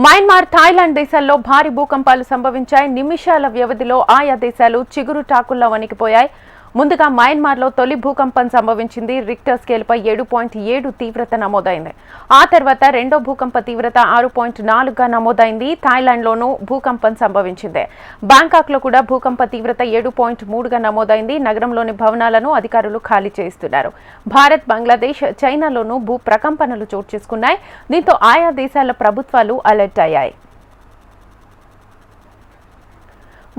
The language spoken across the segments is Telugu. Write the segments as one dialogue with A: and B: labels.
A: మయన్మార్, థాయిలాండ్ దేశాల్లో భారీ భూకంపాలు సంభవించాయి. నిమిషాల వ్యవధిలో ఆయా దేశాలు చిగురుటాకుల్లా వణికిపోయాయి. ముందుగా మయన్మార్లో తొలి భూకంపం సంభవించింది. రిక్టర్ స్కేల్పై 7.7 తీవ్రత నమోదైంది. ఆ తర్వాత రెండో భూకంప తీవ్రత 6.4గా నమోదైంది. థాయిలాండ్లోనూ భూకంపం సంభవించింది. బ్యాంకాక్లో కూడా భూకంప తీవ్రత 7.3గా నమోదైంది. నగరంలోని భవనాలను అధికారులు ఖాళీ చేయిస్తున్నారు. భారత్, బంగ్లాదేశ్, చైనాలోనూ భూ ప్రకంపనలు చోటు చేసుకున్నాయి. దీంతో ఆయా దేశాల ప్రభుత్వాలు అలర్ట్ అయ్యాయి.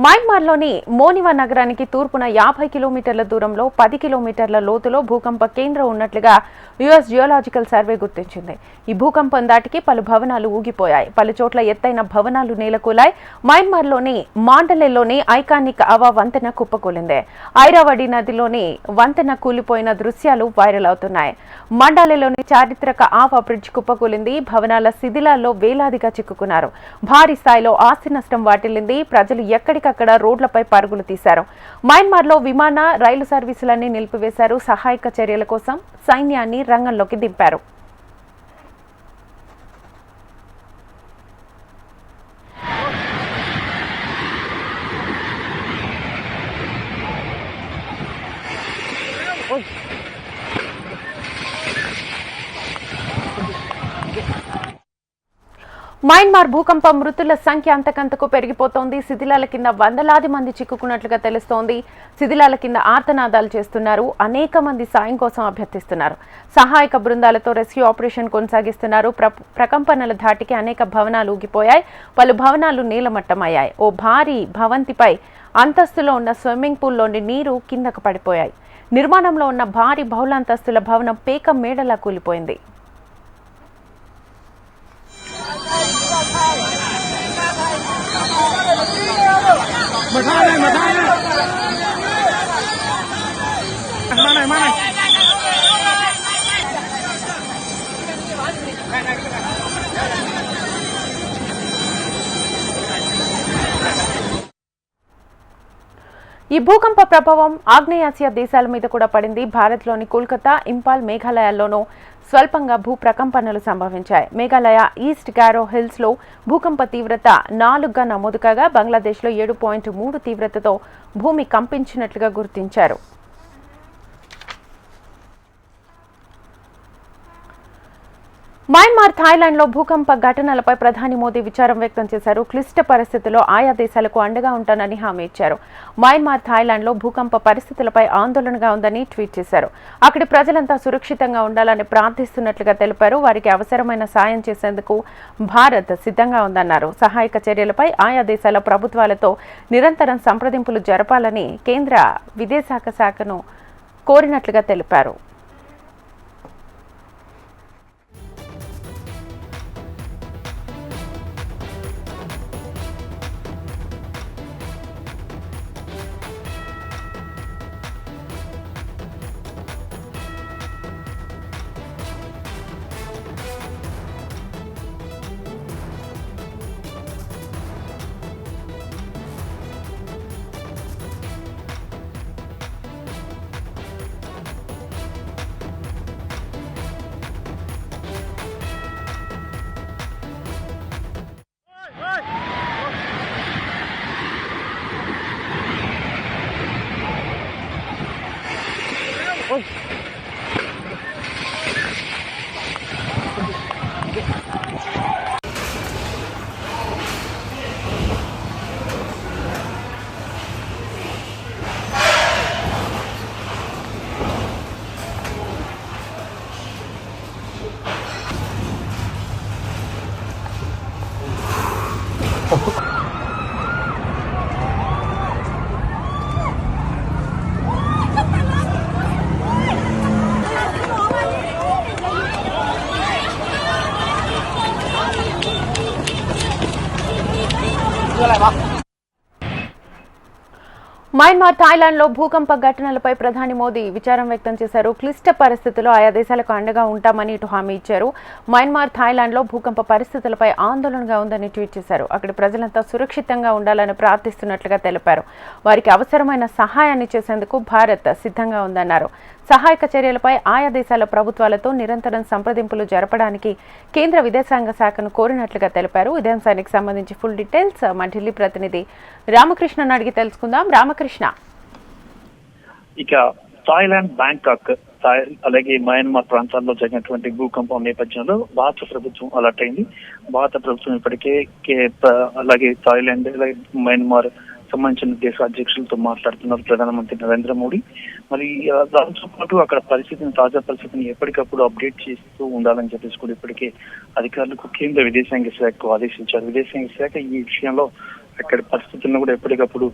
A: మయన్మార్లోని మోనివా నగరానికి తూర్పున 50 కిలోమీటర్ల దూరంలో 10 కిలోమీటర్ల లోతులో భూకంప కేంద్రం ఉన్నట్లుగా యుఎస్ జియోలాజికల్ సర్వే గుర్తించింది. ఈ భూకంపం దాటికి పలు భవనాలు ఊగిపోయాయి. పలు చోట్ల ఎత్తైన భవనాలు నేలకూలాయి. మయన్మార్లోని మాండలేలోని ఐకానిక్ అవా వంతెన కుప్పకూలింది. ఐరావడి నదిలోని వంతెన కూలిపోయిన దృశ్యాలు వైరల్ అవుతున్నాయి. మండాలేలోని చారిత్రక ఆవా బ్రిడ్జ్ కుప్పకూలింది. భవనాల శిథిలాల్లో వేలాదిగా చిక్కుకున్నారు. భారీ స్థాయిలో ఆస్తి నష్టం వాటిల్లింది. ప్రజలు ఎక్కడికక్కడ రోడ్లపై పరుగులు తీశారు. మయన్మార్లో విమాన, రైలు సర్వీసులన్నీ నిలిపివేశారు. సహాయక చర్యల కోసం సైన్యాన్ని రంగంలోకి దింపారు. మయన్మార్ భూకంపం మృతుల సంఖ్య అంతకంతకు పెరిగిపోతోంది. శిథిలాల కింద వందలాది మంది చిక్కుకున్నట్లుగా తెలుస్తోంది. శిథిలాల కింద ఆర్తనాదాలు చేస్తున్నారు. అనేక మంది సాయం కోసం అభ్యర్థిస్తున్నారు. సహాయక బృందాలతో రెస్క్యూ ఆపరేషన్ కొనసాగిస్తున్నారు. ప్రకంపనల ధాటికి అనేక భవనాలు ఊగిపోయాయి. పలు భవనాలు నీలమట్టమయ్యాయి. ఓ భారీ భవంతిపై అంతస్తులో ఉన్న స్విమ్మింగ్ పూల్లోని నీరు కిందకు పడిపోయాయి. నిర్మాణంలో ఉన్న భారీ బహుళంతస్తుల భవనం పేక మేడలా కూలిపోయింది. ఈ భూకంప ప్రభావం ఆగ్నేయాసియా దేశాల మీద కూడా పడింది. భారత్లోని కోల్కతా, ఇంపాల్, మేఘాలయాల్లోనూ స్వల్పంగా భూ ప్రకంపనలు సంభవించాయి. మేఘాలయ ఈస్ట్ గారో హిల్స్లో భూకంప తీవ్రత 4గా నమోదు కాగా బంగ్లాదేశ్లో 7.3 తీవ్రతతో భూమి కంపించినట్లుగా గుర్తించారు. మయన్మార్, థాయిలాండ్లో భూకంప ఘటనలపై ప్రధాని మోదీ విచారం వ్యక్తం చేశారు. క్లిష్ట పరిస్థితుల్లో ఆయా దేశాలకు అండగా ఉంటానని హామీ ఇచ్చారు. మయన్మార్, థాయిలాండ్లో భూకంప పరిస్థితులపై ఆందోళనగా ఉందని ట్వీట్ చేశారు. అక్కడి ప్రజలంతా సురక్షితంగా ఉండాలని ప్రార్థిస్తున్నట్లుగా తెలిపారు. వారికి అవసరమైన సాయం చేసేందుకు భారత్ సిద్ధంగా ఉందన్నారు. సహాయక చర్యలపై ఆయా దేశాల ప్రభుత్వాలతో నిరంతరం సంప్రదింపులు జరపాలని కేంద్ర విదేశాంగ శాఖను కోరినట్లుగా తెలిపారు. మయన్మార్, థాయిలాండ్లో భూకంప ఘటనలపై ప్రధాని మోదీ విచారం వ్యక్తం చేశారు. క్లిష్ట పరిస్థితుల్లో ఆయా దేశాలకు అండగా ఉంటామని ఇటు హామీ ఇచ్చారు. మయన్మార్, థాయిలాండ్లో భూకంప పరిస్థితులపై ఆందోళనగా ఉందని ట్వీట్ చేశారు. అక్కడి ప్రజలంతా సురక్షితంగా ఉండాలని ప్రార్థిస్తున్నట్లుగా తెలిపారు. వారికి అవసరమైన సహాయాన్ని చేసేందుకు భారత్ సిద్ధంగా ఉందన్నారు. సహాయక చర్యలపై ఆయా దేశాల ప్రభుత్వాలతో నిరంతరం సంప్రదింపులు జరపడానికి కేంద్ర విదేశాంగ శాఖను కోరినట్లుగా తెలిపారు. ఇదే అంశానికి సంబంధించి ఫుల్ డీటెయిల్స్ మా ఢిల్లీ ప్రతినిధి రామకృష్ణను అడిగి తెలుసుకుందాం. రామకృష్ణ,
B: ఇక థాయిలాండ్, బ్యాంకాక్, అలాగే మయన్మార్ ప్రాంతాల్లో జరిగినటువంటి భూకంపం నేపథ్యంలో భారత ప్రభుత్వం అలర్ట్ అయింది. భారత ప్రభుత్వం ఇప్పటికే అలాగే థాయిలాండ్, అలాగే మయన్మార్ సంబంధించిన దేశ అధ్యక్షులతో మాట్లాడుతున్నారు ప్రధానమంత్రి నరేంద్ర మోడీ. మరి దాంతో పాటు అక్కడ తాజా పరిస్థితిని ఎప్పటికప్పుడు అప్డేట్ చేస్తూ ఉండాలని చెప్పేసి కూడా ఇప్పటికే అధికారులకు కేంద్ర విదేశాంగ శాఖకు ఆదేశించారు. విదేశాంగ శాఖ ఈ విషయంలో అక్కడ పరిస్థితులను కూడా ఎప్పటికప్పుడు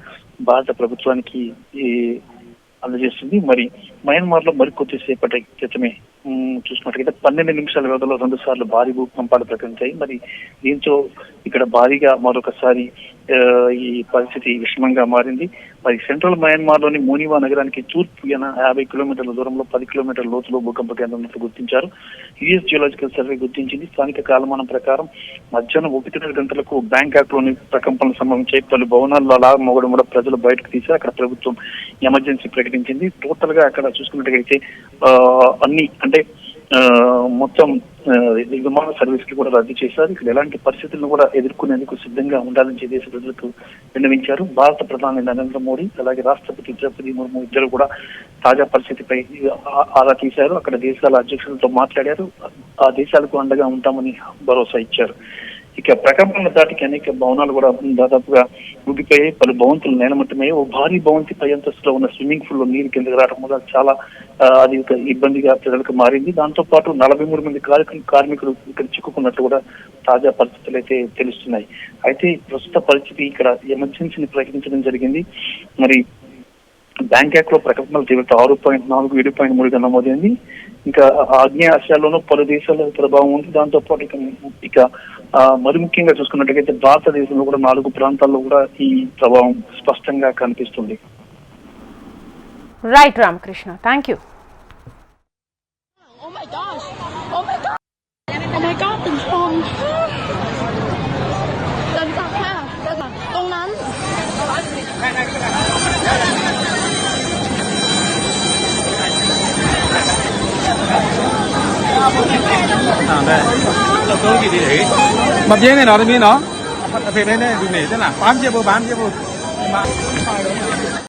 B: భారత ప్రభుత్వానికి అందజేస్తుంది. మరి మయన్మార్ లో మరికొద్ది సేపటి క్రితమే చూసినట్టుగా 12 నిమిషాల వ్యవధిలో 2 సార్లు భారీ భూకంపాలు ప్రకటించాయి. మరి దీంతో ఇక్కడ భారీగా మరొకసారి ఈ పరిస్థితి విషమంగా మారింది. మరి సెంట్రల్ మయన్మార్ లోని మోనివా నగరానికి తూర్పు 50 కిలోమీటర్ల దూరంలో 10 కిలోమీటర్ల లోతులో భూకంప కేంద్రం ఉన్నట్లు గుర్తించారు. యుఎస్ జియోలాజికల్ సర్వే గుర్తించింది. స్థానిక కాలమానం ప్రకారం మధ్యాహ్నం 1:30 గంటలకు బ్యాంకాక్ లోని ప్రకంపనలు సంభవించాయి. పలు భవనాల్లో అలా మోగడం కూడా ప్రజలు బయటకు తీశారు. అక్కడ ప్రభుత్వం ఎమర్జెన్సీ ప్రకటించింది. టోటల్ గా అక్కడ చూసుకున్నట్టుగైతే అన్ని అంటే మొత్తం విమాన సర్వీస్ కి కూడా రద్దు చేశారు. ఇక్కడ ఎలాంటి పరిస్థితులను కూడా ఎదుర్కొనేందుకు సిద్ధంగా ఉండాలని దేశ ప్రజలకు విన్నవించారు. భారత ప్రధాని నరేంద్ర మోడీ అలాగే రాష్ట్రపతి ద్రౌపది ముర్ము ఇద్దరు కూడా తాజా పరిస్థితిపై ఆరా తీశారు. అక్కడ దేశాల అధ్యక్షులతో మాట్లాడారు. ఆ దేశాలకు అండగా ఉంటామని భరోసా ఇచ్చారు. ఇక ప్రకంపనల దాటికి అనేక భవనాలు కూడా దాదాపుగా ఊగిపోయాయి. పలు భవంతులు నేలమట్టమయ్యాయి. ఓ భారీ భవంతి పై అంతస్తులో ఉన్న స్విమ్మింగ్ పూల్ లో నీరు కిందకి రావడం వల్ల చాలా అది ఒక ఇబ్బందిగా ప్రజలకు మారింది. దాంతో పాటు 43 మంది కార్మికులు ఇక్కడ చిక్కుకున్నట్టు కూడా తాజా పరిస్థితులు అయితే తెలుస్తున్నాయి. అయితే ప్రస్తుత పరిస్థితి ఇక్కడ ఎమర్జెన్సీని ప్రకటించడం జరిగింది. మరి బ్యాంకాక్ లో ప్రకంపనల తీవ్రత 6.4, 7.3గా నమోదైంది. ఇంకా ఆగ్నేయ ఆసియాలోనూ పలు దేశాల ప్రభావం ఉంది. దాంతో పాటు ఇక మరి ముఖ్యంగా చూసుకున్నట్టుగైతే భారతదేశంలో కూడా 4 ప్రాంతాల్లో కూడా ఈ ప్రభావం స్పష్టంగా కనిపిస్తుంది.
A: Right Ramakrishna, thank you.
C: Mà phía này nó thì phía nó, phía bên này dùng để thế nào, bám chưa bố.